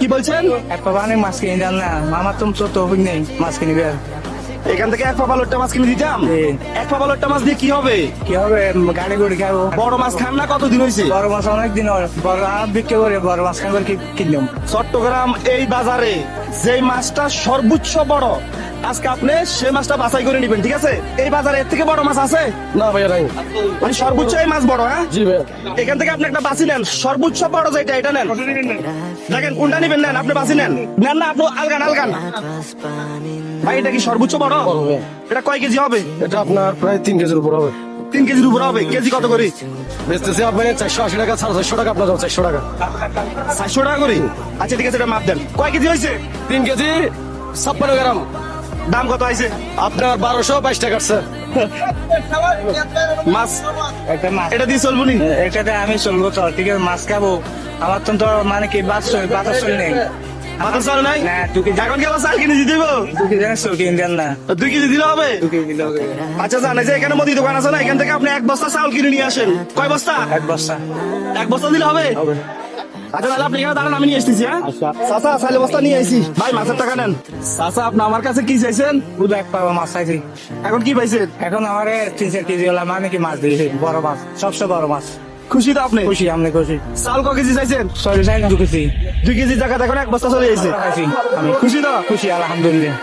কি বলছেন? এক পাবা অনেক মাছ কিনে দেন না, আমার তো তো তৌফিক নেই মাছ কিনবে। এখান থেকে এক পাবা লোট্টা মাছ কিনে দিতাম। জি। এক পাবা লোট্টা মাছ দিয়ে কি হবে? কি হবে, গাড়ি করে খাবো। বড় মাছ খান না, কতদিন হয়েছে? বড় মাছ অনেকদিন হয়, বড় আর বিক্রি করে বড় মাছ খাবার কি কিনলাম। চট্টগ্রাম এই বাজারে যে মাছটা সর্বোচ্চ বড়, আজকে আপনি সেই মাছটা বাছাই করে নেবেন, ঠিক আছে? এই বাজারে এর থেকে বড় মাছ আছে? না ভাইয়া নাই। মানে সর্বোচ্চ এই মাছ বড়, হ্যাঁ? জি ভাইয়া। এখান থেকে আপনি একটা বাছি নেন, সর্বোচ্চ বড় যেটা এটা নেন। দেখেন কোনটা নেবেন, নেন আপনি বাছি নেন। নেন না আপনি আলগান আলগান। ভাই এটা কি সর্বোচ্চ বড়? এটা কয় কেজি হবে? এটা আপনার প্রায় 3 কেজির উপর হবে। 3 কেজির উপর হবে। কেজি কত করে? বেচতেছি আপনার 480 টাকা, 450 টাকা, আপনার 400 টাকা। 400 টাকা করে? আচ্ছা ঠিক আছে, এটা মাপ দেন। কয় কেজি হয়েছে? 3 কেজি 56 গ্রাম। দাম কত হয়েছে? আপনার 1222 টাকা আছে। মাছ একটা মাছ এটা দিয়ে চলবো নি? এটাতে আমি চলবো তো, ঠিক আছে মাছ খাবো। আমার তো মানে কি বাতাস চল নেই। মাথা চলে নাই? না, 2 কেজি এখন কি আবার 4 কেজি দিতে হইবো? 2 কেজি চল কিনে দেন না। 2 কেজি দিলে হবে? 2 কেজি দিলে হবে। আচ্ছা জানে যে এখানে মুদি দোকান আছে না, এখান থেকে আপনি 1 বস্তা চাউল কিনে নিয়ে আসেন। কয় বস্তা? 1 বস্তা 1 বস্তা দিলে হবে? হবে। আচ্ছা তাহলে আপনি এখানে দাঁড়ান, আমি নিয়ে আসতেছি। হ্যাঁ চাচা, চাইলে বস্তা নিয়ে আইছি। ভাই মাছের টাকা নেন। চাচা আপনি আমার কাছে কি চাইছেন? পুরো 1 পাবা মাছ চাইছি। এখন কি পাইছেন? এখন আমার 3-4 কেজি হলাম, মানে কি মাছ দিয়েছি, বড় মাছ, সবচেয়ে বড় মাছ। খুশি তো আপনি? খুশি, আমি খুশি। চাউল ক কেজি চাইছেন? সরি চাই 2 কেজি 2 কেজি জায়গা এখন 1 বস্তা চলে যাইছে। খাইছি। আমি খুশি তো? খুশি, আলহামদুলিল্লাহ।